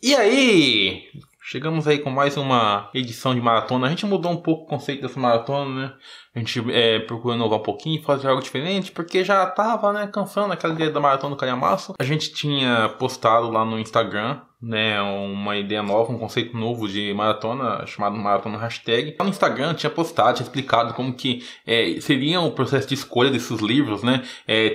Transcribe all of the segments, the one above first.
E aí, chegamos aí com mais uma edição de maratona. A gente mudou um pouco o conceito dessa maratona, né? A gente procurou inovar um pouquinho, fazer algo diferente, porque já tava, né, cansando aquela ideia da maratona do calhamaço. A gente tinha postado lá no Instagram, né, uma ideia nova, um conceito novo de maratona, chamado Maratona Hashtag. Lá no Instagram tinha postado, tinha explicado como que seria o processo de escolha desses livros, né?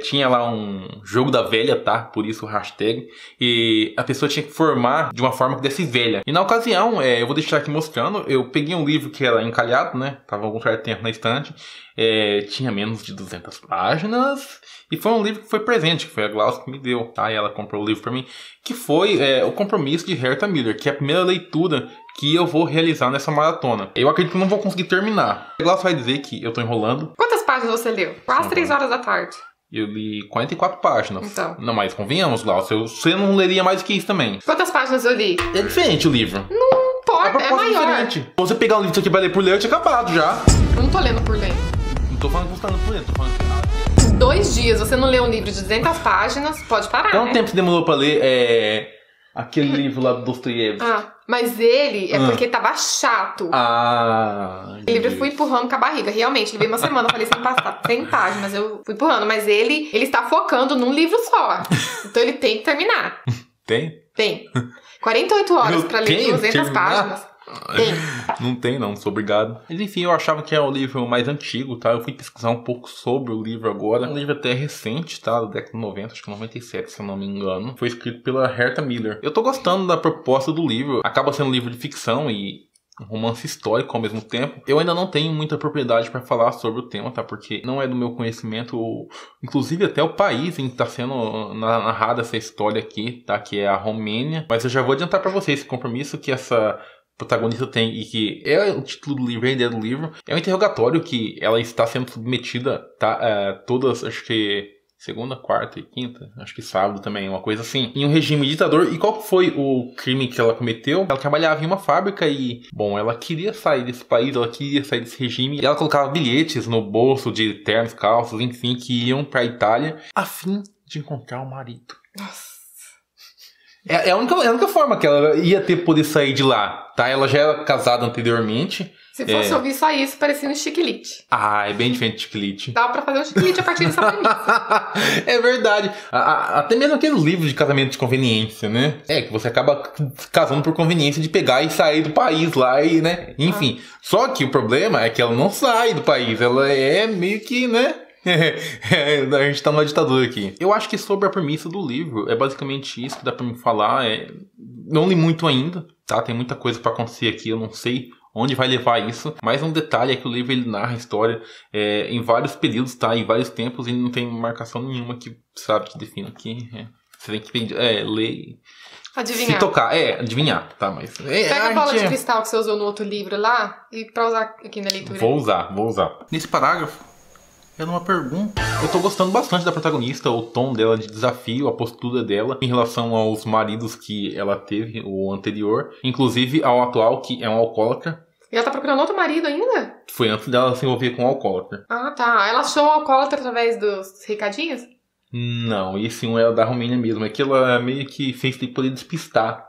Tinha lá um jogo da velha, tá? Por isso o hashtag. E a pessoa tinha que formar de uma forma que desse velha. E na ocasião, eu vou deixar aqui mostrando, eu peguei um livro que era encalhado, né? Tava algum certo tempo na estante. Tinha menos de 200 páginas. E foi um livro que foi presente, que foi a Glaucia que me deu, tá? E ela comprou o livro pra mim. Que foi O Compromisso de Herta Miller, que é a primeira leitura que eu vou realizar nessa maratona. Eu acredito que não vou conseguir terminar. A Glaucia vai dizer que eu tô enrolando. Quantas páginas você leu? Quase 3 horas da tarde. Eu li 44 páginas. Então. Não, mas convenhamos, Glaucia, você não leria mais do que isso também. Quantas páginas eu li? É diferente o livro. Não importa, é maior. Diferente. Se você pegar um livro aqui pra ler por ler, eu tinha acabado já. Eu não tô lendo por ler. Não tô falando que você tá lendo por ler, tô falando que... 2 dias, você não leu um livro de 200 páginas, pode parar, Quanto tempo você demorou pra ler aquele livro lá do Dostoiévski? Mas ele porque tava chato. O livro eu fui empurrando com a barriga, realmente. Ele veio uma semana, eu falei, sem passar 100 páginas, eu fui empurrando. Mas ele está focando num livro só. Então ele tem que terminar. Tem? Tem. 48 horas pra ler 200 páginas. Tem. Não tem não, sou obrigado. Mas enfim, eu achava que era o livro mais antigo, tá? Eu fui pesquisar um pouco sobre o livro agora. É um livro até recente, tá? Da década de 90, acho que 97, se eu não me engano. Foi escrito pela Herta Miller. Eu tô gostando da proposta do livro. Acaba sendo um livro de ficção e um romance histórico ao mesmo tempo. Eu ainda não tenho muita propriedade para falar sobre o tema, tá? Porque não é do meu conhecimento, inclusive até o país em que tá sendo narrada essa história aqui, tá? Que é a Romênia. Mas eu já vou adiantar para vocês esse compromisso que essa protagonista tem, e que é o título do livro, a ideia do livro, é um interrogatório que ela está sendo submetida, tá? Todas, acho que segunda, quarta e quinta, acho que sábado também, uma coisa assim, em um regime ditador. E qual foi o crime que ela cometeu? Ela trabalhava em uma fábrica e, bom, ela queria sair desse país, ela queria sair desse regime, e ela colocava bilhetes no bolso de ternos, calças, enfim, que iam pra Itália a fim de encontrar o marido. Nossa. É a única forma que ela ia ter poder sair de lá, tá? Ela já era casada anteriormente. Se fosse ouvir só isso, parecia um chiquilite. É bem diferente de chiquilite. Dava pra fazer um chiquilite a partir dessa premissa. É verdade. Até mesmo aqueles livros de casamento de conveniência, né? Que você acaba casando por conveniência de pegar e sair do país lá e, né? Enfim. Só que o problema é que ela não sai do país. Ela é meio que, né? A gente tá numa ditadura aqui. Eu acho que sobre a premissa do livro é basicamente isso que dá pra me falar. Não li muito ainda, tá? Tem muita coisa pra acontecer aqui, eu não sei onde vai levar isso. Mas um detalhe é que o livro ele narra a história em vários períodos, tá? Em vários tempos, e não tem marcação nenhuma que, sabe, que defina aqui. Você tem que ler e adivinhar. se tocar. Adivinhar, tá? Mas pega a bola de cristal que você usou no outro livro lá e pra usar aqui na leitura. Vou usar. Nesse parágrafo era uma pergunta. Eu tô gostando bastante da protagonista, o tom dela de desafio, a postura dela em relação aos maridos que ela teve, o anterior, inclusive ao atual, que é um alcoólatra. E ela tá procurando outro marido ainda? Foi antes dela se envolver com o alcoólatra. Tá. Ela achou o alcoólatra através dos recadinhos? Não, esse um é da Romênia mesmo. É que ela meio que fez de poder despistar.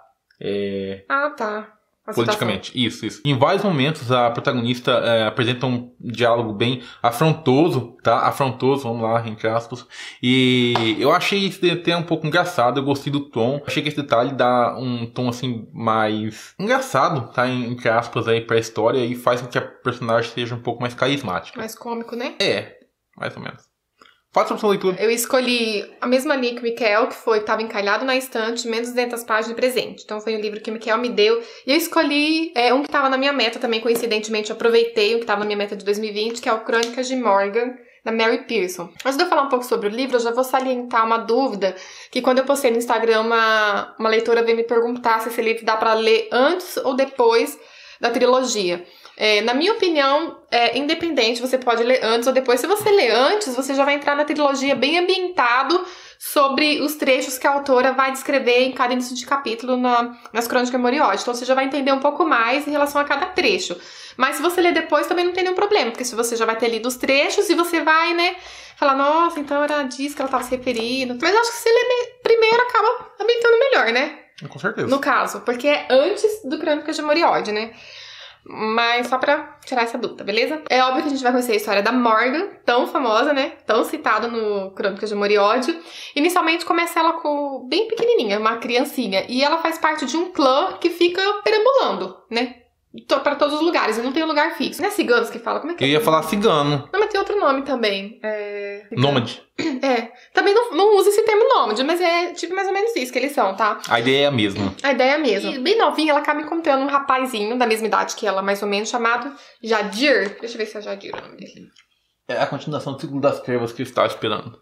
Tá. Politicamente, isso. Em vários momentos a protagonista apresenta um diálogo bem afrontoso, tá? Afrontoso, vamos lá, entre aspas. E eu achei isso até um pouco engraçado, eu gostei do tom. Achei que esse detalhe dá um tom assim mais engraçado, tá? Entre aspas aí pra história, e faz com que a personagem seja um pouco mais carismática. Mais cômico, né? Mais ou menos. Faça a sua leitura. Eu escolhi a mesma linha que o Miquel, que estava encalhado na estante, menos 200 páginas de presente. Então foi um livro que o Miquel me deu. E eu escolhi um que estava na minha meta também, coincidentemente. Eu aproveitei um que estava na minha meta de 2020, que é o Crônicas de Morgan, da Mary Pearson. Antes de eu falar um pouco sobre o livro, eu já vou salientar uma dúvida, que quando eu postei no Instagram, uma leitora veio me perguntar se esse livro dá para ler antes ou depois da trilogia. Na minha opinião, independente, você pode ler antes ou depois. Se você ler antes, você já vai entrar na trilogia bem ambientado sobre os trechos que a autora vai descrever em cada início de capítulo nas Crônicas Moriarty. Então você já vai entender um pouco mais em relação a cada trecho. Mas se você ler depois, também não tem nenhum problema, porque se você já vai ter lido os trechos e você vai, né, falar, nossa, então era disso que ela estava se referindo. Mas acho que se ler primeiro acaba ambientando melhor, né? Com certeza. No caso, porque é antes do Crônicas de Moriode, né? Mas só pra tirar essa dúvida, beleza? É óbvio que a gente vai conhecer a história da Morgan, tão famosa, né? Tão citada no Crônicas de Moriode. Inicialmente começa ela com bem pequenininha, uma criancinha. E ela faz parte de um clã que fica perambulando, né? Pra todos os lugares, e não tem um lugar fixo. Não é ciganos que fala? Como é que é? Eu ia falar cigano. Não, mas tem outro nome também. Nômade. Também não usa esse termo nômade, mas é tipo mais ou menos isso que eles são, tá? A ideia é a mesma. A ideia é a mesma. E bem novinha, ela acaba encontrando um rapazinho da mesma idade que ela, mais ou menos, chamado Jadir. Deixa eu ver se é Jadir o nome dele. É a continuação do Ciclo das Trevas que eu estava esperando.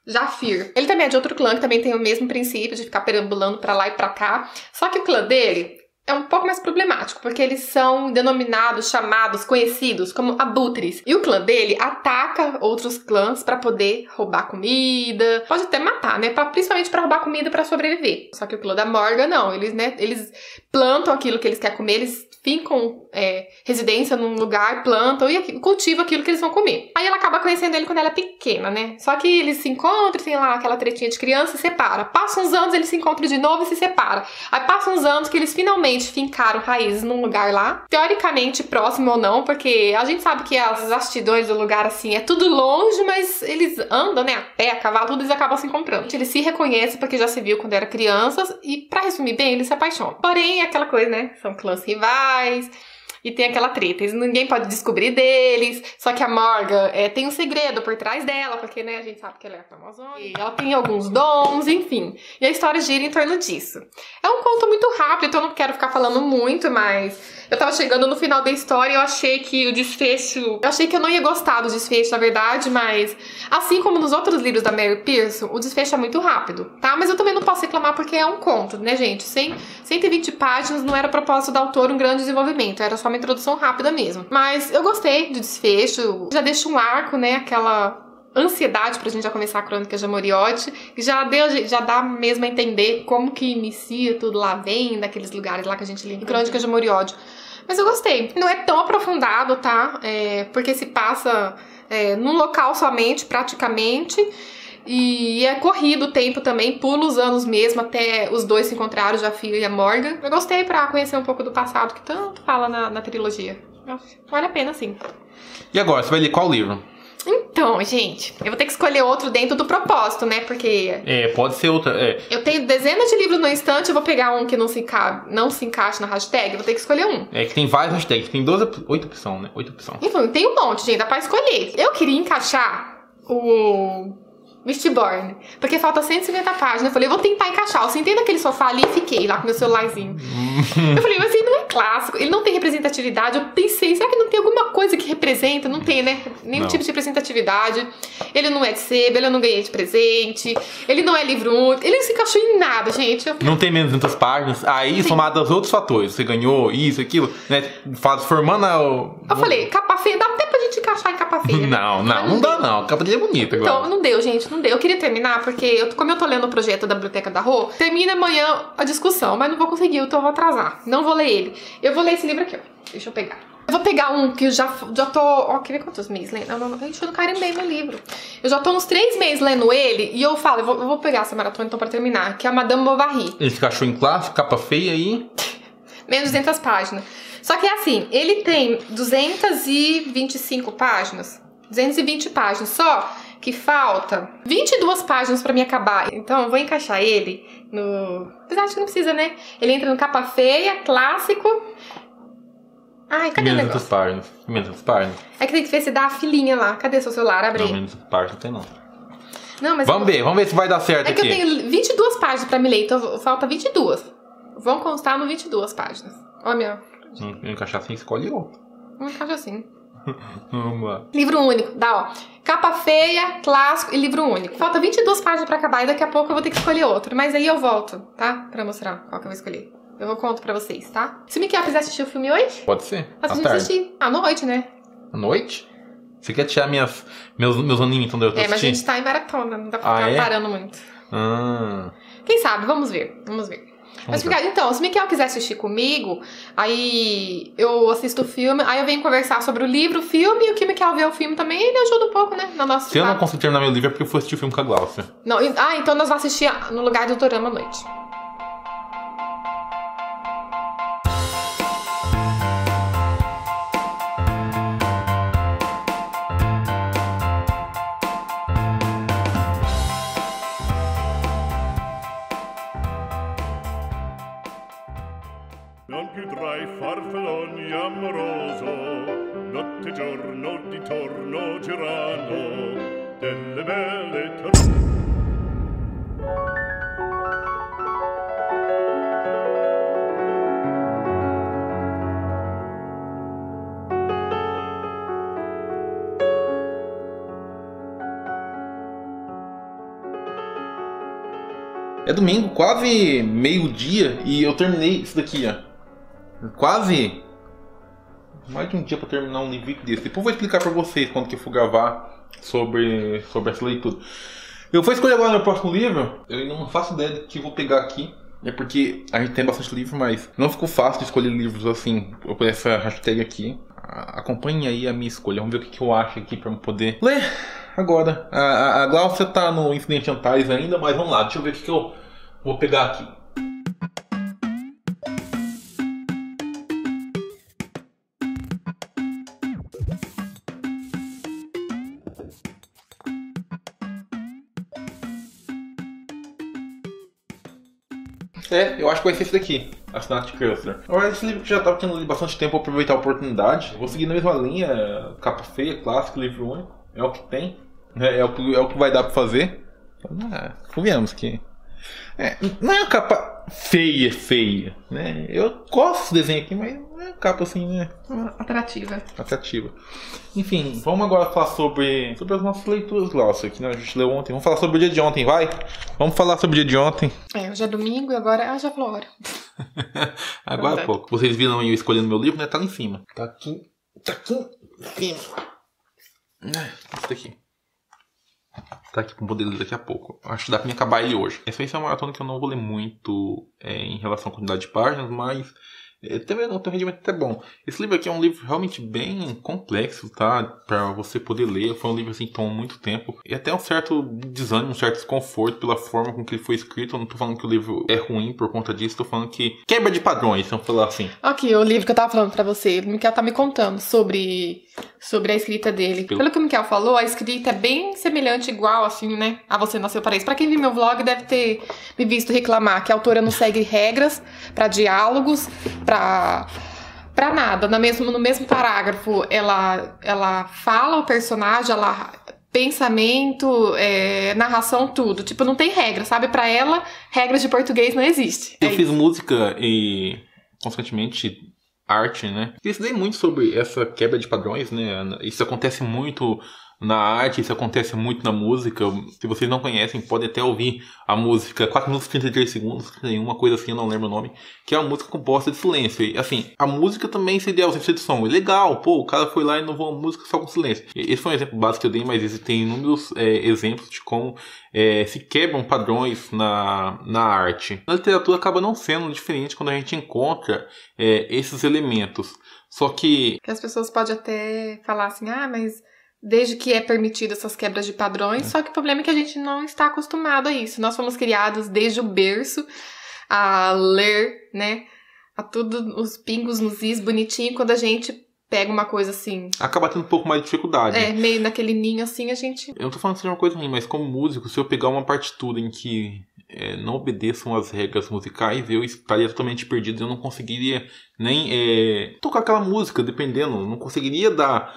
Jafir. Ele também é de outro clã, que também tem o mesmo princípio de ficar perambulando pra lá e pra cá. Só que o clã dele é um pouco mais problemático, porque eles são denominados, chamados, conhecidos como abutres. E o clã dele ataca outros clãs pra poder roubar comida. Pode até matar, né? Principalmente pra roubar comida pra sobreviver. Só que o clã da Morgan, não. Eles plantam aquilo que eles querem comer, eles ficam residência num lugar, plantam e cultivam aquilo que eles vão comer. Aí ela acaba conhecendo ele quando ela é pequena, né? Só que eles se encontram, tem lá aquela tretinha de criança e se separa. Passam uns anos, eles se encontram de novo e se separam. Aí passam uns anos que eles finalmente fincaram raízes num lugar lá, teoricamente próximo ou não, porque a gente sabe que as vastidões do lugar, assim, é tudo longe, mas eles andam, né, a pé, a cavalo, tudo eles acabam se encontrando. Eles se reconhecem porque já se viu quando eram crianças e, pra resumir bem, eles se apaixonam. Porém, é aquela coisa, né, são clãs rivais. E tem aquela treta, ninguém pode descobrir deles, só que a Morgan tem um segredo por trás dela, porque, né, a gente sabe que ela é famosona, e ela tem alguns dons, enfim. E a história gira em torno disso. É um conto muito rápido, então eu não quero ficar falando muito, mas eu tava chegando no final da história e eu achei que o desfecho... Eu achei que eu não ia gostar do desfecho, na verdade, mas assim como nos outros livros da Mary Pearson, o desfecho é muito rápido, tá? Mas eu também não posso reclamar porque é um conto, né, gente? 120 páginas, não era propósito do autor um grande desenvolvimento, era só uma introdução rápida mesmo. Mas eu gostei do desfecho, já deixa um arco, né, aquela ansiedade pra gente já começar a Crônicas de Moriode, que já dá mesmo a entender como que inicia tudo lá, vem daqueles lugares lá que a gente lê em Crônicas de Moriode. Mas eu gostei. Não é tão aprofundado, tá? Porque se passa num local somente, praticamente. E é corrido o tempo também, pula os anos mesmo, até os dois se encontraram, o Jafir e a Morgan. Eu gostei pra conhecer um pouco do passado, que tanto fala na trilogia. Vale a pena, sim. E agora, você vai ler qual livro? Então, gente, eu vou ter que escolher outro dentro do propósito, né? Porque... pode ser outra, eu tenho dezenas de livros no estante, eu vou pegar um que não se encaixa na hashtag, eu vou ter que escolher um. É que tem várias hashtags, tem 8 opções, né? 8 opções. Enfim, tem um monte, gente, dá pra escolher. Eu queria encaixar o Mistborn, porque falta 150 páginas. Eu falei, eu vou tentar encaixar. Eu sentei naquele sofá ali e fiquei lá com meu celularzinho. Eu falei, mas ele não é clássico, ele não tem representatividade. Eu pensei, será que não tem alguma coisa que representa? Não tem, né? Nenhum tipo de representatividade. Ele não é de sebo, ele eu não ganhei de presente. Ele não é livro único. Ele não se encaixou em nada, gente. Não tem menos de 200 páginas. Aí, somado aos outros fatores, você ganhou isso, aquilo, né? Formando Eu falei, capa feia, dá até pra gente encaixar em capa feia. Não dá não. A capa dele é bonita agora. Então, não deu, gente, não deu. Eu queria terminar, porque como eu tô lendo o projeto da Biblioteca da Rô, termina amanhã a discussão, mas não vou conseguir, então eu vou atrasar. Não vou ler ele. Eu vou ler esse livro aqui, ó. Deixa eu pegar. Eu vou pegar um que eu já tô... Ó, quer ver quantos meses lendo? Não. Gente, eu não carimbei meu livro. Eu já tô uns 3 meses lendo ele, e eu falo, eu vou pegar essa maratona então pra terminar, que é a Madame Bovary. Ele se encaixou em clássico, capa feia aí. Menos 200 páginas. Só que é assim, ele tem 225 páginas. 220 páginas só, que falta 22 páginas pra mim acabar. Então eu vou encaixar ele no... Apesar de que não precisa, né? Ele entra no capa feia, clássico. Ai, cadê o negócio? Menos páginas. É que tem que ver se dá a filinha lá. Cadê seu celular? Abre aí. Não, menos páginas não tem não. Não, mas vamos ver se vai dar certo aqui. É que eu tenho 22 páginas pra me ler, então falta 22. Vão constar no 22 páginas. Ó, minha... Se encaixar assim, escolhe outro. Não encaixa assim. Vamos lá. Livro único, dá, ó. Capa feia, clássico e livro único. Falta 22 páginas pra acabar e daqui a pouco eu vou ter que escolher outro. Mas aí eu volto, tá? Pra mostrar qual que eu vou escolher. Eu conto pra vocês, tá? Se o Miquel quiser assistir o filme hoje... Pode ser. Assistir. À noite, né? À noite? Você quer tirar meus animes então eu tô mas a gente tá em maratona, não dá pra ficar parando muito. Quem sabe? Vamos ver. Mas então, se o Miquel quiser assistir comigo, aí eu assisto o filme, aí eu venho conversar sobre o livro, o filme, e o que o Miquel vê o filme também, ele ajuda um pouco, né? No nosso Se eu não consigo terminar meu livro é porque eu fui assistir o filme com a Glaucia. Não, então nós vamos assistir no lugar do Dorama à noite. Non più tra i farfalloni amoroso, notte e giorno di torno girano, delle belle É domingo, quase meio-dia, e eu terminei isso daqui, ó. Quase mais de um dia pra terminar um livro desse. Depois eu vou explicar pra vocês quando que eu for gravar sobre essa leitura. Eu vou escolher agora meu próximo livro. Eu ainda não faço ideia do que eu vou pegar aqui. É porque a gente tem bastante livro, mas não ficou fácil de escolher livros assim, por essa hashtag aqui. Acompanhe aí a minha escolha. Vamos ver o que eu acho aqui pra eu poder ler agora. A Glaucia tá no Incidente Antares ainda, mas vamos lá, deixa eu ver o que eu vou pegar aqui. Eu acho que vai ser esse daqui, Assinante Custer. Agora, esse livro que já estava tendo bastante tempo, vou aproveitar a oportunidade. Vou seguir na mesma linha, capa feia, clássico, livro único. É o que tem, é o que vai dar pra fazer. Convenhamos que... não é uma capa feia, né? Eu gosto desse desenho aqui, mas não é uma capa assim, né? Atrativa. Enfim, vamos agora falar sobre as nossas leituras, Glaucia, que a gente leu ontem. Vamos falar sobre o dia de ontem, vai? Vamos falar sobre o dia de ontem. Hoje é domingo e agora... já falou a hora. Agora há pouco. Vocês viram eu escolhendo meu livro, né? Tá lá em cima. Tá aqui em cima. Isso daqui. Tá aqui pra poder ler daqui a pouco. Acho que dá pra me acabar ele hoje. Essa aí é uma maratona que eu não vou ler muito em relação à quantidade de páginas, mas também não tem um rendimento até bom. Esse livro aqui é um livro realmente bem complexo, tá? Pra você poder ler. Foi um livro assim que tomou muito tempo. E até um certo desânimo, um certo desconforto pela forma com que ele foi escrito. Eu não tô falando que o livro é ruim por conta disso. Tô falando que quebra de padrões, vamos falar assim. Aqui, o livro que eu tava falando pra você. O Miquel tá me contando sobre a escrita dele. Pelo que o Miquel falou, a escrita é bem semelhante, igual, assim, né? A Você Nasceu para Isso. Pra quem viu meu vlog, deve ter me visto reclamar que a autora não segue regras pra diálogos, pra nada. No mesmo parágrafo, ela fala o personagem, pensamento, narração, tudo. Tipo, não tem regra, sabe? Pra ela, regras de português não existem. Eu fiz música e, consequentemente, arte, né? Eu estudei muito sobre essa quebra de padrões, né? Isso acontece muito na arte, isso acontece muito na música. Se vocês não conhecem, podem até ouvir a música 4 minutos e 33 segundos, uma coisa assim, eu não lembro o nome, que é uma música composta de silêncio. E, assim, a música também seria ausência de som. É legal, o cara foi lá e inovou uma música só com silêncio. Esse foi um exemplo básico que eu dei, mas existem inúmeros exemplos de como se quebram padrões na arte. Na literatura acaba não sendo diferente quando a gente encontra esses elementos. Só que as pessoas podem até falar assim, mas desde que é permitido essas quebras de padrões, só que o problema é que a gente não está acostumado a isso. Nós fomos criados desde o berço a ler, né, a tudo, os pingos nos is, bonitinho, quando a gente pega uma coisa assim... acaba tendo um pouco mais de dificuldade. Meio naquele ninho assim, a gente... Eu não tô falando que seja uma coisa ruim, mas como músico, se eu pegar uma partitura em que não obedeçam as regras musicais, eu estaria totalmente perdido. Eu não conseguiria nem tocar aquela música, dependendo. Eu não conseguiria dar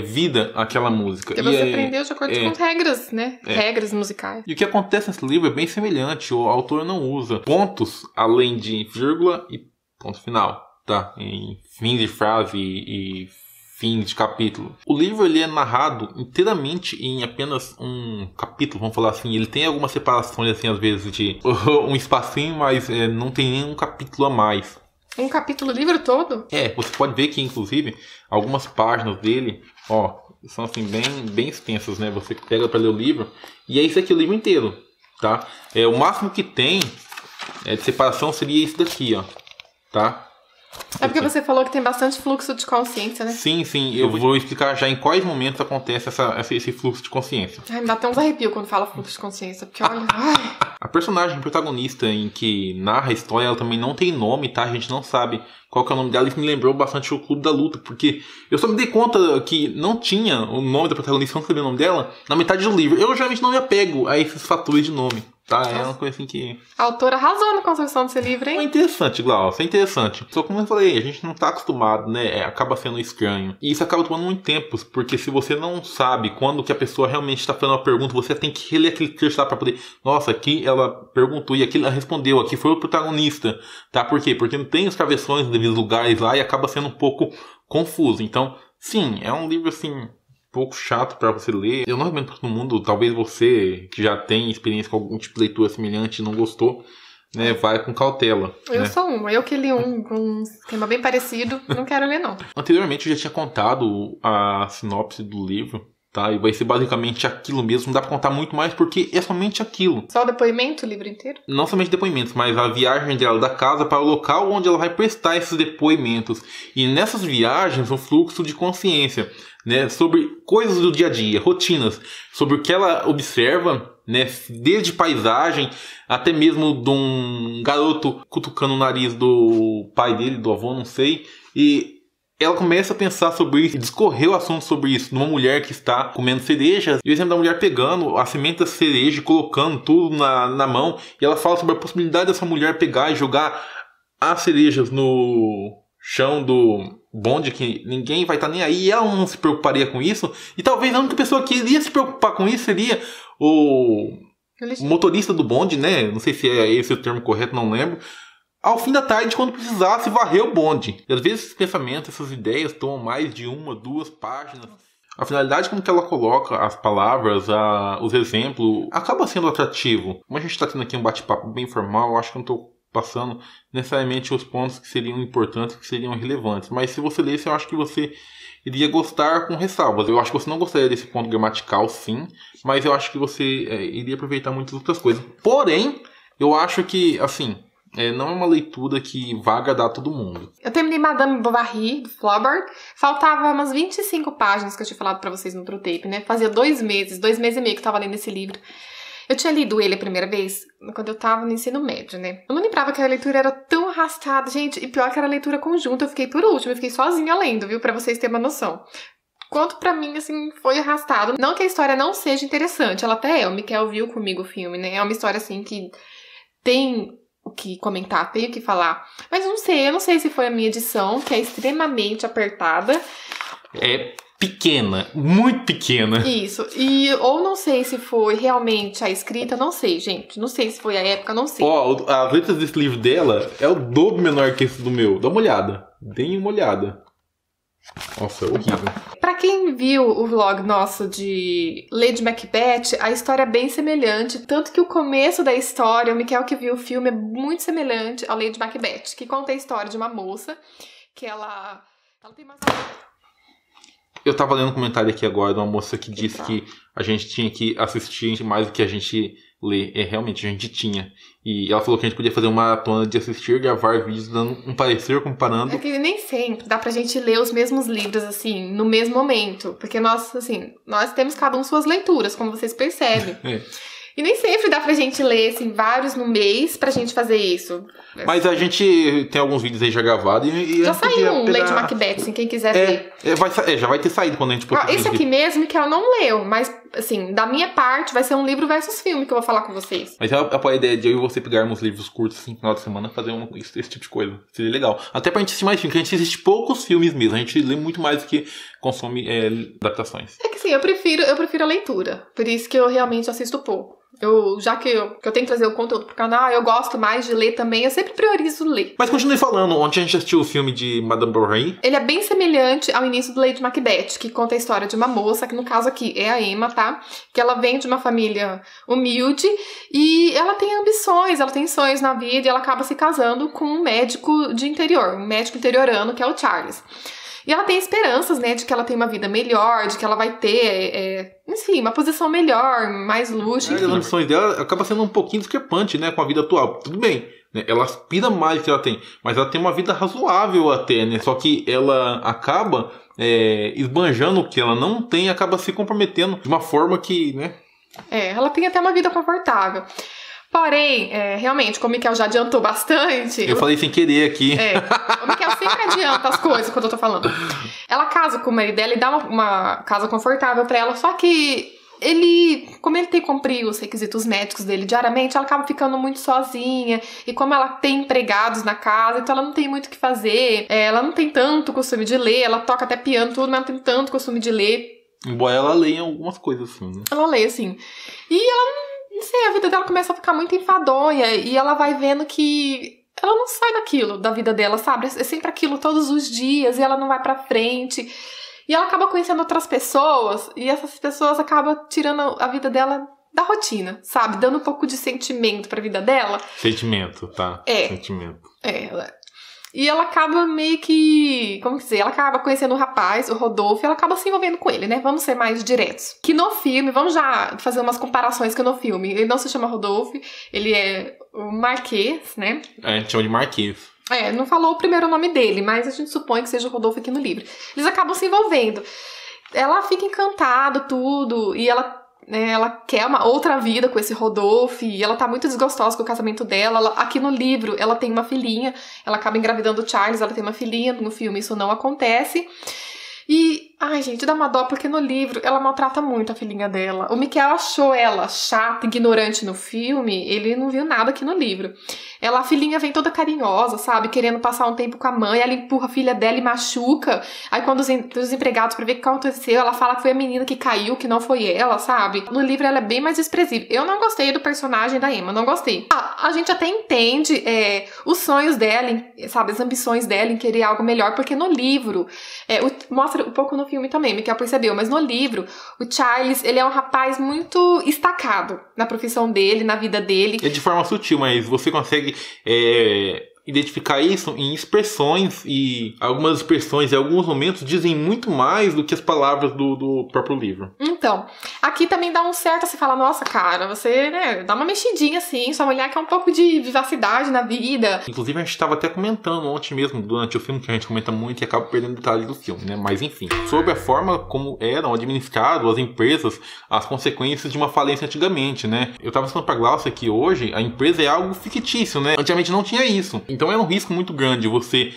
vida àquela música. Porque você aprendeu de acordo com as regras, né? Regras musicais. E o que acontece nesse livro é bem semelhante. O autor não usa pontos além de vírgula e ponto final, tá? Em fim de frase e fim de capítulo. O livro ele é narrado inteiramente em apenas um capítulo, vamos falar assim. Ele tem algumas separações, assim, às vezes de um espacinho, mas não tem nenhum capítulo a mais. Um capítulo, o livro todo? Você pode ver que, inclusive, algumas páginas dele, são assim, bem extensas, né? Você pega para ler o livro, e é isso aqui o livro inteiro, tá? O máximo que tem de separação seria isso daqui, tá? É porque você falou que tem bastante fluxo de consciência, né? Sim, eu vou explicar já em quais momentos acontece esse fluxo de consciência. Me dá até uns arrepios quando fala fluxo de consciência, porque olha... A personagem protagonista em que narra a história, ela também não tem nome, tá? A gente não sabe qual que é o nome dela. Isso me lembrou bastante o Clube da Luta, porque eu só me dei conta que não tinha o nome da protagonista, não sabia o nome dela, na metade do livro. Eu geralmente não me apego a esses fatores de nome. tá? É uma coisa assim que... A autora arrasou na construção desse livro, hein? É interessante, Glaucio, é interessante. Só como eu falei, a gente não tá acostumado, né? Acaba sendo estranho. E isso acaba tomando muito tempo, porque se você não sabe quando que a pessoa realmente está fazendo uma pergunta, você tem que reler aquele texto lá pra poder... Nossa, aqui ela perguntou e aqui ela respondeu, aqui foi o protagonista, tá? Por quê? Porque não tem os travessões nos devidos lugares lá e acaba sendo um pouco confuso. Então, sim, é um livro assim... um pouco chato pra você ler. Eu não recomendo pra todo mundo. Talvez você que já tem experiência com algum tipo de leitura semelhante e não gostou, né, vai com cautela. Eu né? sou uma. Eu que li com um esquema bem parecido, não quero ler, não. Anteriormente eu já tinha contado a sinopse do livro, tá? E vai ser basicamente aquilo mesmo. Não dá pra contar muito mais porque é somente aquilo. Só o depoimento, o livro inteiro? Não somente depoimentos, mas a viagem dela da casa para o local onde ela vai prestar esses depoimentos. E nessas viagens, um fluxo de consciência, né, sobre coisas do dia a dia, rotinas, sobre o que ela observa, né, desde paisagem até mesmo de um garoto cutucando o nariz do pai dele, do avô, não sei, e ela começa a pensar sobre isso e discorrer o assunto sobre isso numa mulher que está comendo cerejas, e o exemplo da mulher pegando a semente da cereja e colocando tudo na mão, e ela fala sobre a possibilidade dessa mulher pegar e jogar as cerejas no chão do bonde, que ninguém vai estar nem aí, e ela não se preocuparia com isso, e talvez a única pessoa que iria se preocupar com isso seria o motorista do bonde, né? Não sei se é esse o termo correto, não lembro. Ao fim da tarde, quando precisasse varrer o bonde. E às vezes esses pensamentos, essas ideias tomam mais de 1, 2 páginas. A finalidade com que ela coloca as palavras, os exemplos, acaba sendo atrativo. Como a gente está tendo aqui um bate-papo bem formal, eu acho que eu não estou passando necessariamente os pontos que seriam importantes, que seriam relevantes. Mas se você lesse, eu acho que você iria gostar com ressalvas. Eu acho que você não gostaria desse ponto gramatical, sim, mas eu acho que você iria aproveitar muitas outras coisas. Porém, eu acho que, assim, não é uma leitura que vai agradar a todo mundo. Eu terminei Madame Bovary, do Flaubert. Faltava umas 25 páginas que eu tinha falado pra vocês no Protape, né? Fazia 2 meses e meio que eu tava lendo esse livro. Eu tinha lido ele a primeira vez quando eu tava no ensino médio, né? Eu não lembrava que a leitura era tão arrastada, gente. E pior que era leitura conjunta, eu fiquei por último. Eu fiquei sozinha lendo, viu? Pra vocês terem uma noção. Quanto pra mim, assim, foi arrastado. Não que a história não seja interessante. Ela até é. O Miquel viu comigo o filme, né? É uma história, assim, que tem o que comentar, tem o que falar. Mas eu não sei se foi a minha edição, que é extremamente apertada. É pequena, muito pequena. Isso, ou não sei se foi realmente a escrita, não sei, gente. Não sei se foi a época, não sei. As letras desse livro dela é o dobro menor que esse do meu. Dá uma olhada, deem uma olhada. Nossa, é horrível. Pra quem viu o vlog nosso de Lady Macbeth, a história é bem semelhante. Tanto que o começo da história, o Miquel que viu o filme, é muito semelhante ao Lady Macbeth, que conta a história de uma moça que ela tem mais... Eu tava lendo um comentário aqui agora de uma moça que disse que a gente tinha que assistir mais do que a gente lê. Realmente, a gente tinha. E ela falou que a gente podia fazer uma maratona de assistir, gravar vídeos, dando um parecer, comparando. É que nem sempre dá pra gente ler os mesmos livros, assim, no mesmo momento. Porque nós temos cada um suas leituras, como vocês percebem. E nem sempre dá pra gente ler, assim, vários no mês pra gente fazer isso. Mas a gente tem alguns vídeos aí já gravados e já saiu um Lady Macbeth, assim, quem quiser ver. Já vai ter saído quando a gente... Esse aqui mesmo que eu não leu, mas, assim, da minha parte vai ser um livro versus filme que eu vou falar com vocês. Mas a ideia de eu e você pegarmos livros curtos, assim, no final de semana, fazer esse tipo de coisa. Seria legal. Até pra gente assistir mais filmes, porque a gente assiste poucos filmes mesmo. A gente lê muito mais do que consome adaptações. É que, sim, eu prefiro a leitura. Por isso que eu realmente assisto pouco. Já que eu tenho que trazer o conteúdo pro canal, eu gosto mais de ler também, eu sempre priorizo ler. Mas continue falando, ontem a gente assistiu o filme de Madame Bovary. Ele é bem semelhante ao início do Lady Macbeth, que conta a história de uma moça, que no caso aqui é a Emma, tá? Que ela vem de uma família humilde e ela tem ambições, ela tem sonhos na vida e ela acaba se casando com um médico de interior, um médico interiorano, que é o Charles. E ela tem esperanças, né, de que ela tem uma vida melhor, de que ela vai ter, enfim, uma posição melhor, mais luxo, enfim. As ambições dela acaba sendo um pouquinho discrepante, né, com a vida atual. Tudo bem, né, ela aspira mais do que ela tem, mas ela tem uma vida razoável até, né, só que ela acaba esbanjando o que ela não tem, acaba se comprometendo de uma forma que, né... ela tem até uma vida confortável. Porém, realmente, como o Miquel já adiantou bastante... Eu falei sem querer aqui. O Miquel sempre adianta as coisas quando eu tô falando. Ela casa com o marido dela e dá uma casa confortável pra ela, só que como ele tem que cumprir os requisitos médicos dele diariamente, ela acaba ficando muito sozinha. E como ela tem empregados na casa, então ela não tem muito o que fazer. Ela não tem tanto costume de ler, ela toca até piano, tudo, mas não tem tanto costume de ler. Embora ela leia algumas coisas assim, né? Ela lê, assim. E ela, não sei, a vida dela começa a ficar muito enfadonha. E ela vai vendo que ela não sai daquilo, da vida dela, sabe? É sempre aquilo todos os dias e ela não vai pra frente. E ela acaba conhecendo outras pessoas e essas pessoas acabam tirando a vida dela da rotina, sabe? Dando um pouco de sentimento pra vida dela. Sentimento, tá? Sentimento. E ela acaba meio que... Como dizer? Ela acaba conhecendo o rapaz, o Rodolfo, e ela acaba se envolvendo com ele, né? Vamos ser mais diretos. Que no filme, vamos já fazer umas comparações que no filme, ele não se chama Rodolfo, ele é o Marquês, né? A gente chama de Marquês. Não falou o primeiro nome dele, mas a gente supõe que seja o Rodolfo aqui no livro. Eles acabam se envolvendo. Ela fica encantada, tudo, e ela quer uma outra vida com esse Rodolfo, e ela tá muito desgostosa com o casamento dela. Aqui no livro, ela tem uma filhinha, ela acaba engravidando o Charles, ela tem uma filhinha, no filme isso não acontece. E, ai gente, dá uma dó, porque no livro ela maltrata muito a filhinha dela. O Miquel achou ela chata, ignorante no filme, ele não viu nada aqui no livro. A filhinha vem toda carinhosa, sabe, querendo passar um tempo com a mãe, ela empurra a filha dela e machuca. Aí quando os empregados pra ver o que aconteceu, ela fala que foi a menina que caiu, que não foi ela, sabe. No livro ela é bem mais expressiva. Eu não gostei do personagem da Emma, não gostei. A gente até entende os sonhos dela, sabe, as ambições dela em querer algo melhor, porque no livro, mostra um pouco no filme também, Miquel percebeu, mas no livro, o Charles, ele é um rapaz muito estacado na profissão dele, na vida dele. É de forma sutil, mas você consegue identificar isso em expressões, e algumas expressões em alguns momentos dizem muito mais do que as palavras do próprio livro. Então, aqui também dá um certo, você fala, nossa, cara, você, né, dá uma mexidinha assim, sua mulher quer um pouco de vivacidade na vida. Inclusive a gente estava até comentando ontem mesmo, durante o filme, que a gente comenta muito e acaba perdendo detalhes do filme, né, mas enfim, sobre a forma como eram administradas as empresas, as consequências de uma falência antigamente, né. Eu estava falando pra Glaucia que hoje a empresa é algo fictício, né, antigamente não tinha isso. Então é um risco muito grande você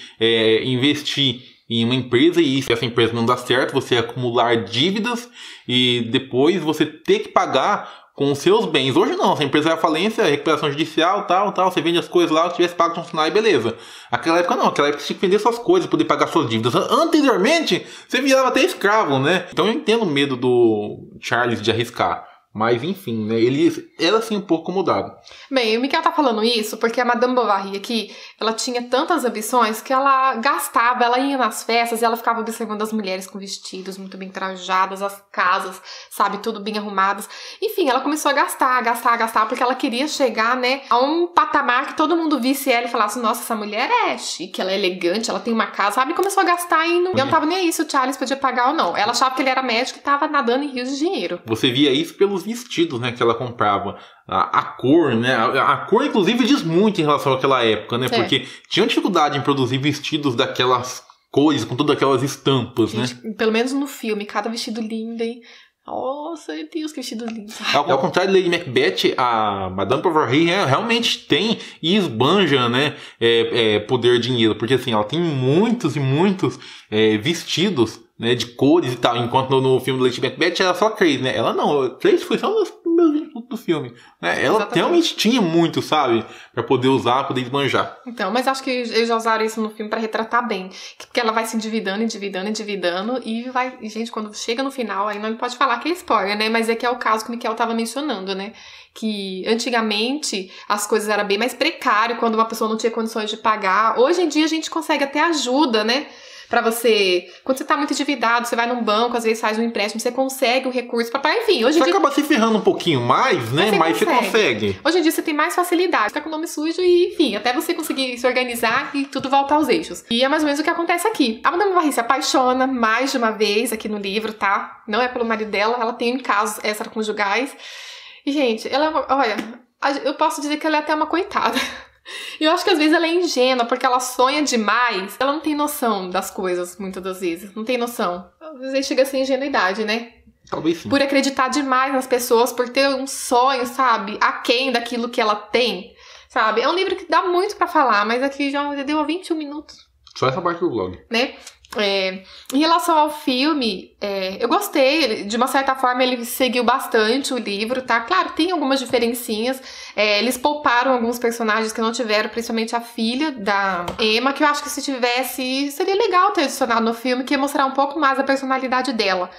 investir em uma empresa e se essa empresa não dá certo, você acumular dívidas e depois você ter que pagar com os seus bens. Hoje não, se a empresa é a falência, recuperação judicial, tal, você vende as coisas lá, se tivesse pago no final e beleza. Naquela época não, naquela época você tinha que vender suas coisas, poder pagar suas dívidas. Anteriormente, você virava até escravo, né? Então eu entendo o medo do Charles de arriscar. Mas, enfim, né, ele era, assim, um pouco acomodado. Bem, o Miquel tá falando isso porque a Madame Bovary aqui, ela tinha tantas ambições que ela gastava, ela ia nas festas e ela ficava observando as mulheres com vestidos muito bem trajadas, as casas, sabe, tudo bem arrumadas. Enfim, ela começou a gastar, porque ela queria chegar, né, a um patamar que todo mundo visse ela e falasse, nossa, essa mulher é chique, ela é elegante, ela tem uma casa, sabe, e começou a gastar e não tava nem aí se o Charles podia pagar ou não. Ela achava que ele era médico e tava nadando em rios de dinheiro. Você via isso pelos vestidos, né, que ela comprava, a cor, né, a cor inclusive diz muito em relação àquela época, né, porque tinham dificuldade em produzir vestidos daquelas cores, com todas aquelas estampas, gente, né. Pelo menos no filme, cada vestido lindo, hein. Nossa, meu Deus, que vestido lindo. Ao contrário de Lady Macbeth, a Madame Bovary realmente tem e esbanja, né, poder de dinheiro, porque assim, ela tem muitos e muitos vestidos, né, de cores e tal, enquanto no filme do Lady Macbeth era só 3, né, ela não, 3 foi só nos primeiros minutos do filme, né, ela exatamente. Realmente tinha muito, sabe, pra poder usar, poder esbanjar. Então, mas acho que eles já usaram isso no filme pra retratar bem, porque ela vai se endividando e vai, gente, quando chega no final, aí não pode falar que é spoiler, né, mas é que é o caso que o Miquel tava mencionando, né, que antigamente as coisas eram bem mais precárias, quando uma pessoa não tinha condições de pagar. Hoje em dia a gente consegue até ajuda, né, pra você, quando você tá muito endividado, você vai num banco, às vezes faz um empréstimo, você consegue um recurso pra pagar, enfim, hoje em dia... Você acaba se ferrando um pouquinho mais, né, mas você consegue. Hoje em dia você tem mais facilidade, fica com o nome sujo e, enfim, até você conseguir se organizar e tudo voltar aos eixos. E é mais ou menos o que acontece aqui. A Madame Bovary se apaixona mais de uma vez aqui no livro, tá? Não é pelo marido dela, ela tem casos extraconjugais. E, gente, ela, olha, eu posso dizer que ela é até uma coitada. Eu acho que às vezes ela é ingênua, porque ela sonha demais. Ela não tem noção das coisas, muitas das vezes. Não tem noção. Às vezes chega a ser ingenuidade, né? Talvez sim. Por acreditar demais nas pessoas, por ter um sonho, sabe? Aquém daquilo que ela tem, sabe? É um livro que dá muito pra falar, mas aqui já deu 21 minutos. Só essa parte do vlog. Né? Em relação ao filme, eu gostei, de uma certa forma ele seguiu bastante o livro, tá? Claro, tem algumas diferencinhas, eles pouparam alguns personagens que não tiveram, principalmente a filha da Emma, que eu acho que se tivesse, seria legal ter adicionado no filme, que ia mostrar um pouco mais a personalidade dela.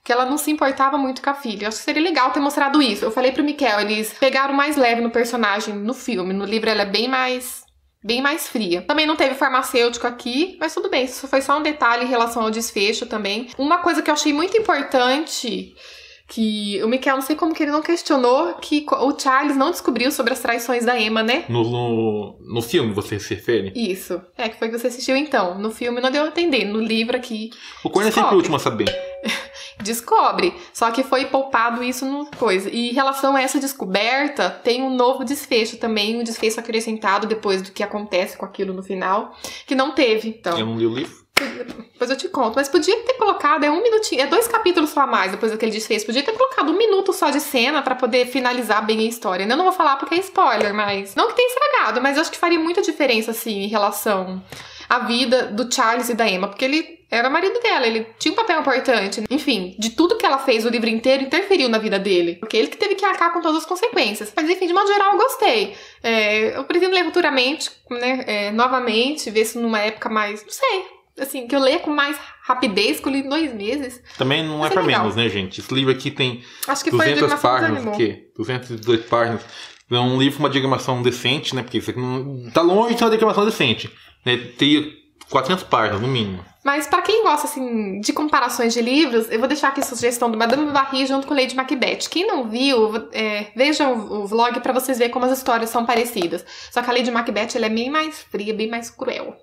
Que ela não se importava muito com a filha. Eu acho que seria legal ter mostrado isso. Eu falei pro Miquel, eles pegaram mais leve no personagem no filme, no livro ela é bem mais fria. Também não teve farmacêutico aqui, mas tudo bem, isso foi só um detalhe em relação ao desfecho também. Uma coisa que eu achei muito importante, que o Miquel, não sei como que ele não questionou, que o Charles não descobriu sobre as traições da Emma, né? No filme você se refere? Isso. Que foi que você assistiu então. No filme não deu a entender, no livro aqui... O Corno é sempre o último a saber. Descobre, só que foi poupado isso no coisa. E em relação a essa descoberta, tem um novo desfecho também, um desfecho acrescentado depois do que acontece com aquilo no final, que não teve, então. Eu não li o livro. Depois eu te conto, mas podia ter colocado, 1 minutinho, 2 capítulos só a mais depois daquele desfecho, podia ter colocado 1 minuto só de cena pra poder finalizar bem a história. Eu não vou falar porque é spoiler, mas não que tenha estragado, mas eu acho que faria muita diferença, assim, em relação à vida do Charles e da Emma, porque ele era o marido dela, ele tinha um papel importante. Enfim, de tudo que ela fez o livro inteiro interferiu na vida dele, porque ele que teve que arcar com todas as consequências. Mas enfim, de modo geral eu gostei. Eu pretendo ler futuramente, né, novamente, ver se numa época mais, não sei, assim, que eu leia com mais rapidez, que eu li em 2 meses. Também não é pra menos, né, gente? Esse livro aqui tem acho que 200 páginas, o quê? 218 páginas. É um livro com uma diagramação decente, né? Porque isso aqui não tá longe de ser uma diagramação decente, né? Teria 400 páginas, no mínimo. Mas pra quem gosta, assim, de comparações de livros, eu vou deixar aqui a sugestão do Madame Bovary junto com Lady Macbeth. Quem não viu, veja o vlog pra vocês verem como as histórias são parecidas. Só que a Lady Macbeth, ela é bem mais fria, bem mais cruel,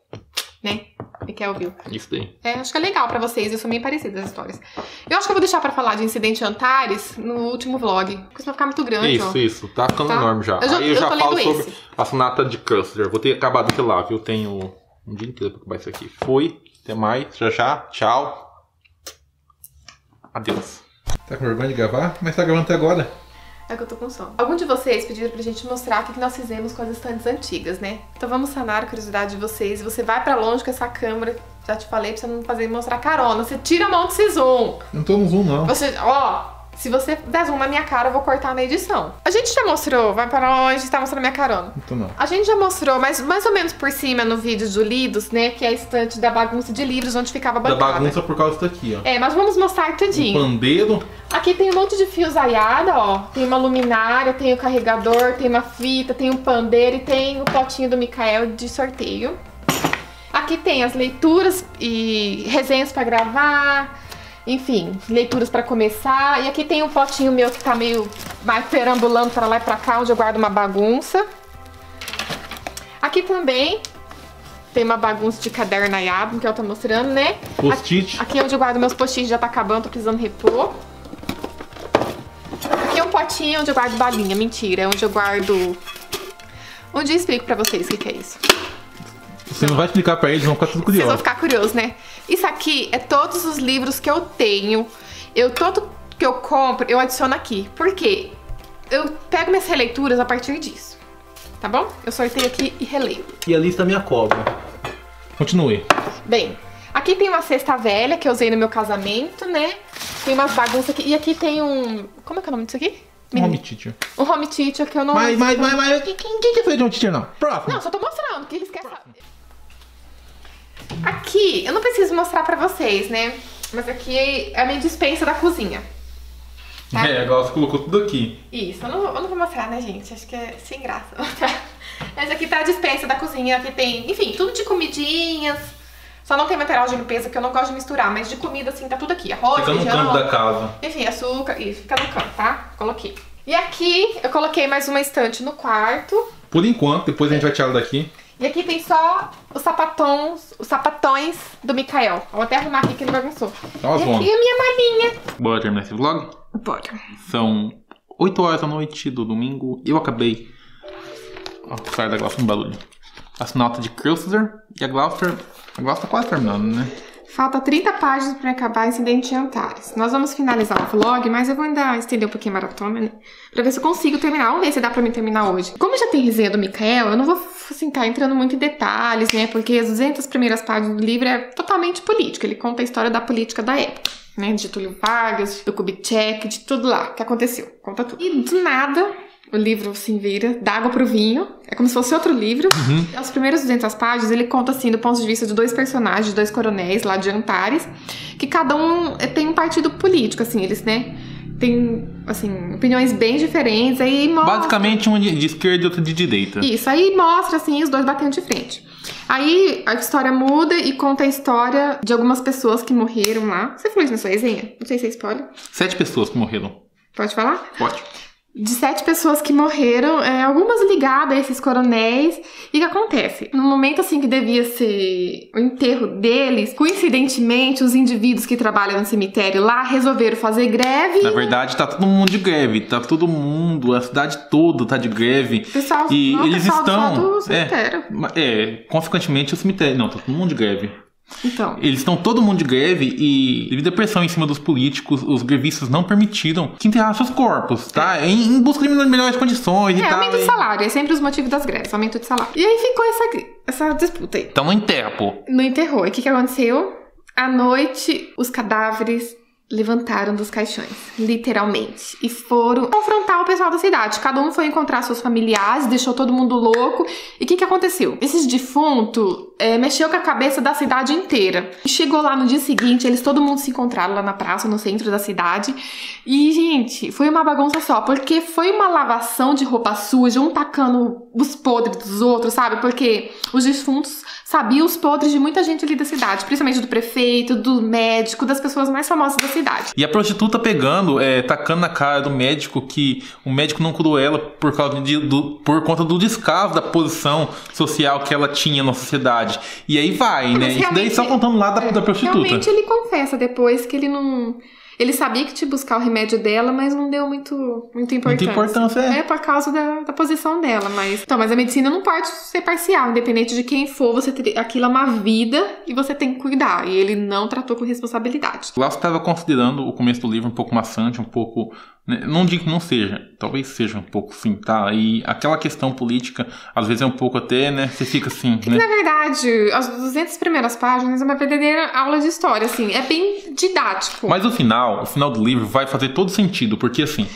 né? Miquel viu. Isso daí. Acho que é legal pra vocês, e são bem parecidas as histórias. Eu acho que eu vou deixar pra falar de Incidente Antares no último vlog, porque senão vai ficar muito grande, Isso. Tá ficando enorme já. Aí eu já falo sobre a Sonata de Custer. Vou ter acabado aquilo lá, viu? Eu tenho um dia inteiro pra acabar isso aqui. Foi. Até mais. Já. Tchau. Adeus. Tá com vergonha de gravar? Mas tá gravando até agora. É que eu tô com sono. Algum de vocês pediram pra gente mostrar o que nós fizemos com as estantes antigas, né? Então vamos sanar a curiosidade de vocês. Você vai pra longe com essa câmera. Já te falei pra você não mostrar carona. Você tira a mão desse zoom. Não tô no zoom, não. Se você der zoom na minha cara, eu vou cortar na edição. A gente já mostrou, vai pra onde tá mostrando a minha carona. Então não. A gente já mostrou, mas mais ou menos por cima no vídeo do Lidos, né? Que é a estante da bagunça de livros, onde ficava a bancada. Da bagunça por causa disso aqui, ó. Mas vamos mostrar tudinho. Um pandeiro. Aqui tem um monte de fio aiada, ó. Tem uma luminária, tem o carregador, tem uma fita, tem um pandeiro e tem o potinho do Miquel de sorteio. Aqui tem as leituras e resenhas pra gravar. Enfim, leituras pra começar. E aqui tem um potinho meu que tá meio mais perambulando pra lá e pra cá, onde eu guardo uma bagunça. Aqui também tem uma bagunça de cadernaiado, que eu tô mostrando, né? Post-it. Aqui é onde eu guardo meus post-its, já tá acabando, tô precisando repor. Aqui é um potinho onde eu guardo balinha. Mentira, é onde eu guardo... Onde eu explico pra vocês o que é isso. Você não vai explicar pra eles, vão ficar tudo curiosos. Vocês vão ficar curiosos, né? Isso aqui é todos os livros que eu tenho. Todo que eu compro, eu adiciono aqui. Por quê? Eu pego minhas releituras a partir disso. Tá bom? Eu sorteio aqui e releio. E a lista minha cobra. Continue. Bem, aqui tem uma cesta velha que eu usei no meu casamento, né? Tem umas bagunças aqui. E aqui tem um... Como é que é o nome disso aqui? Um home teacher. Um home teacher que eu não... Mas, quem que foi de home teacher, não? Próximo. Não, só tô mostrando, que eles querem saber. Aqui, eu não preciso mostrar pra vocês, né? Mas aqui é a minha dispensa da cozinha. Tá? Agora você colocou tudo aqui. Isso, eu não vou mostrar, né, gente? Acho que é sem graça. Mas aqui tá a dispensa da cozinha, aqui tem, enfim, tudo de comidinhas. Só não tem material de limpeza, que eu não gosto de misturar, mas de comida, assim, tá tudo aqui. Arroz, feijão. Fica no canto da casa. Enfim, açúcar, isso, fica no canto, tá? Coloquei. E aqui, eu coloquei mais uma estante no quarto. Por enquanto, depois a gente vai tirar ela daqui. E aqui tem só os sapatões do Miquel. Vou até arrumar aqui que ele bagunçou. E aqui a minha malinha. Bora terminar esse vlog? Bora. São 8 horas da noite do domingo. Eu acabei... sai da Gloucester no barulho. A Sonata de Custer e a Gloucester tá quase terminando, né? Falta 30 páginas pra acabar Incidente de Antares. Nós vamos finalizar o vlog, mas eu vou ainda estender um pouquinho a maratona, né? Pra ver se eu consigo terminar. Vamos ver se dá pra mim terminar hoje. Como já tem resenha do Miquel, eu não vou assim, tá entrando muito em detalhes, né? Porque as 200 primeiras páginas do livro é totalmente político. Ele conta a história da política da época, né? De Getúlio Vargas, do Kubitschek, de tudo lá que aconteceu. Conta tudo. E do nada, o livro, assim, vira da água pro vinho. É como se fosse outro livro. As primeiras 200 páginas, ele conta, assim, do ponto de vista de 2 personagens, 2 coronéis lá de Antares, que cada um tem um partido político, assim, eles, né? Tem, assim, opiniões bem diferentes. Aí mostra... Basicamente, um de esquerda e outro de direita. Isso, aí mostra, assim, os dois batendo de frente. Aí a história muda e conta a história de algumas pessoas que morreram lá. Você falou isso na sua resenha? Não sei se é spoiler. 7 pessoas que morreram. Pode falar? Pode. De 7 pessoas que morreram, algumas ligadas a esses coronéis. E o que acontece? No momento, assim, que devia ser o enterro deles, coincidentemente, os indivíduos que trabalham no cemitério lá resolveram fazer greve. Na verdade, tá todo mundo de greve. Tá todo mundo, a cidade toda tá de greve. Pessoal, e não, eles pessoal estão... do cemitério. Consequentemente, o cemitério... Não, tá todo mundo de greve. Então. Eles estão todo mundo de greve e, devido à pressão em cima dos políticos, os grevistas não permitiram que enterrassem seus corpos, tá? Em busca de melhores condições e tal. Aumento de salário. É sempre os motivos das greves, aumento de salário. E aí ficou essa disputa aí. Então não enterra, pô. Não enterrou. E o que aconteceu? À noite, os cadáveres levantaram dos caixões, literalmente, e foram confrontar o pessoal da cidade. Cada um foi encontrar seus familiares, deixou todo mundo louco. E o que aconteceu? Esses defuntos mexeu com a cabeça da cidade inteira. E chegou lá no dia seguinte, todo mundo se encontraram lá na praça, no centro da cidade. E, gente, foi uma bagunça só, porque foi uma lavação de roupa suja, um tacando os podres dos outros, sabe? Porque os defuntos sabiam os podres de muita gente ali da cidade, principalmente do prefeito, do médico, das pessoas mais famosas da cidade. E a prostituta pegando, tacando na cara do médico que o médico não curou ela por conta do descaso da posição social que ela tinha na sociedade. E aí vai, né? Isso daí só contando lá da prostituta. Realmente ele confessa depois que ele não... Ele sabia que tinha que buscar o remédio dela, mas não deu muita importância. Muita importância, por causa da posição dela. Mas a medicina não pode ser parcial. Independente de quem for, aquilo é uma vida e você tem que cuidar. E ele não tratou com responsabilidade. Lá você estava considerando o começo do livro um pouco maçante, um pouco... Não digo que não seja, talvez seja um pouco sim, tá? E aquela questão política, às vezes é um pouco até, né? Você fica assim, né? Na verdade, as 200 primeiras páginas é uma verdadeira aula de história, assim. É bem didático. Mas o final do livro vai fazer todo sentido, porque assim...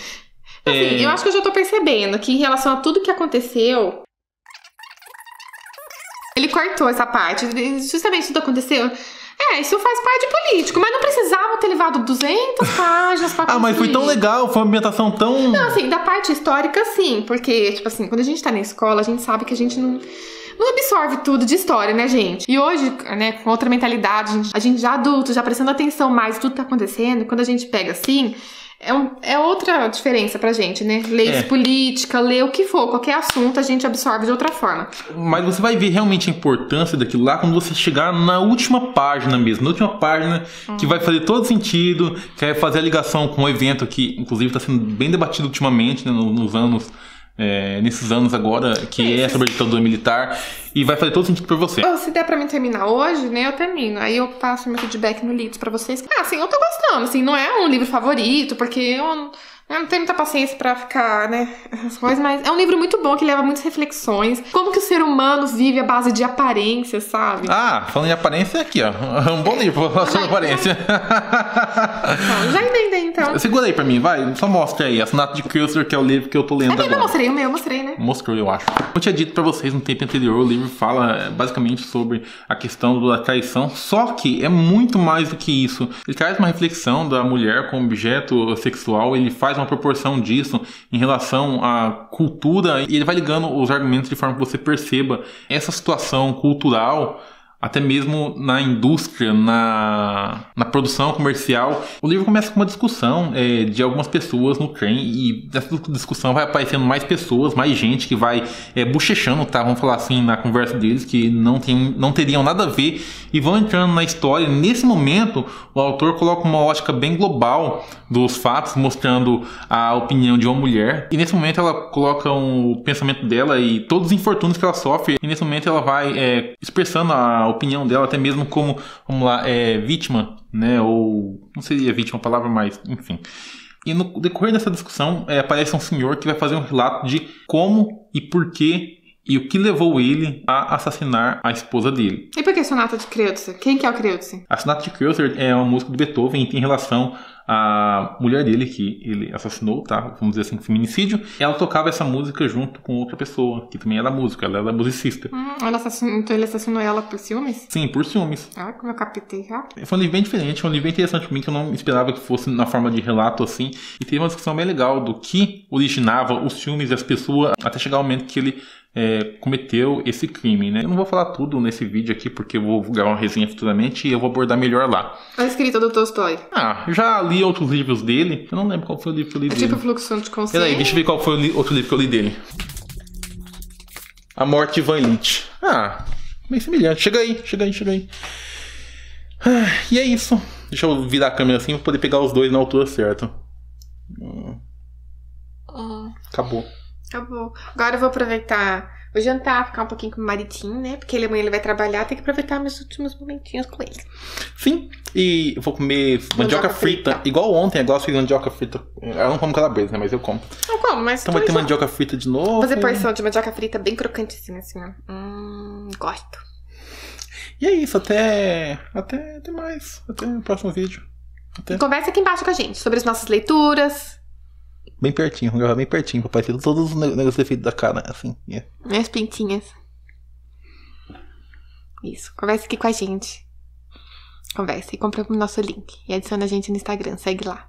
eu acho que eu já tô percebendo que em relação a tudo que aconteceu... Ele cortou essa parte. Justamente tudo aconteceu... isso faz parte político, mas não precisava ter levado 200 páginas pra construir. Mas foi tão legal, foi uma ambientação tão... Não, assim, da parte histórica, sim, porque, tipo assim, quando a gente tá na escola, a gente sabe que a gente não absorve tudo de história, né, gente? E hoje, né, com outra mentalidade, a gente já adulto, já prestando atenção mais em tudo que tá acontecendo, quando a gente pega assim... É outra diferença pra gente, né? Ler política, ler o que for, qualquer assunto a gente absorve de outra forma. Mas você vai ver realmente a importância daquilo lá quando você chegar na última página mesmo. Na última página que vai fazer todo sentido, que vai fazer a ligação com o evento que, inclusive, está sendo bem debatido ultimamente, né, nesses anos agora, que é sobre a ditadura militar, e vai fazer todo sentido pra você. Se der pra mim terminar hoje, né, eu termino. Aí eu passo meu feedback no Lidos pra vocês. Assim, eu tô gostando, assim, não é um livro favorito, porque eu não tenho muita paciência pra ficar, né, essas coisas, mas é um livro muito bom, que leva muitas reflexões. Como que o ser humano vive à base de aparência, sabe? Falando em aparência, aqui, ó. É um bom livro sobre aparência. Já entendi, então. Segura aí pra mim, vai. Só mostra aí. Assassinato de Custer, que é o livro que eu tô lendo agora. Eu mostrei, né? Mostrou, eu acho. Eu tinha dito pra vocês no tempo anterior, o livro fala basicamente sobre a questão da traição, só que é muito mais do que isso. Ele traz uma reflexão da mulher como objeto sexual, ele faz uma proporção disso em relação à cultura e ele vai ligando os argumentos de forma que você perceba essa situação cultural até mesmo na indústria, na produção comercial. O livro começa com uma discussão de algumas pessoas no trem, e dessa discussão vai aparecendo mais pessoas, mais gente que vai bochechando, tá? Vamos falar assim, na conversa deles, que não teriam nada a ver, e vão entrando na história. Nesse momento, o autor coloca uma ótica bem global dos fatos, mostrando a opinião de uma mulher, e nesse momento ela coloca o pensamento dela e todos os infortúnios que ela sofre, e nesse momento ela vai expressando a opinião dela, até mesmo como, vamos lá, vítima, né, ou não seria vítima a palavra, mas enfim. E no decorrer dessa discussão aparece um senhor que vai fazer um relato de como e por que e o que levou ele a assassinar a esposa dele. E por que Sonata de Kreutzer? Quem que é o Kreutzer? A Sonata de Kreutzer é uma música de Beethoven e tem relação à mulher dele, que ele assassinou, tá? Vamos dizer assim, feminicídio. Ela tocava essa música junto com outra pessoa, que também era música, ela era musicista. Então ele assassinou ela por ciúmes? Sim, por ciúmes. Ah, como eu captei já. Foi um livro bem diferente, foi um livro bem interessante pra mim, que eu não esperava que fosse na forma de relato assim. E teve uma discussão bem legal do que originava os ciúmes das pessoas até chegar ao momento que ele cometeu esse crime, né? Eu não vou falar tudo nesse vídeo aqui, porque eu vou gravar uma resenha futuramente e eu vou abordar melhor lá. A escrita do Tolstói. Já li outros livros dele. Eu não lembro qual foi o livro que eu li dele. Tipo Fluxo de Consciência. Peraí, deixa eu ver qual foi o outro livro que eu li dele. A Morte de Van Lint. Bem semelhante. Chega aí. E é isso. Deixa eu virar a câmera assim pra poder pegar os dois na altura certa. Acabou. Agora eu vou aproveitar o jantar, ficar um pouquinho com o maridinho, né? Porque amanhã ele vai trabalhar, tem que aproveitar meus últimos momentinhos com ele. Sim, e eu vou comer mandioca frita. Igual ontem, agora eu fiz mandioca frita. Eu não como calabresa, né? Mas eu como. Não como, mas... Então vai ter mandioca frita de novo. Vou fazer porção de mandioca frita bem crocantezinha, assim, ó. Gosto. E é isso, até mais. Até o próximo vídeo. Conversa aqui embaixo com a gente sobre as nossas leituras. Bem pertinho, vou gravar bem pertinho, pra aparecer todos os negócios defeitos da cara, assim. Minhas pintinhas. Isso, conversa aqui com a gente. Conversa e compra o nosso link. E adiciona a gente no Instagram, segue lá.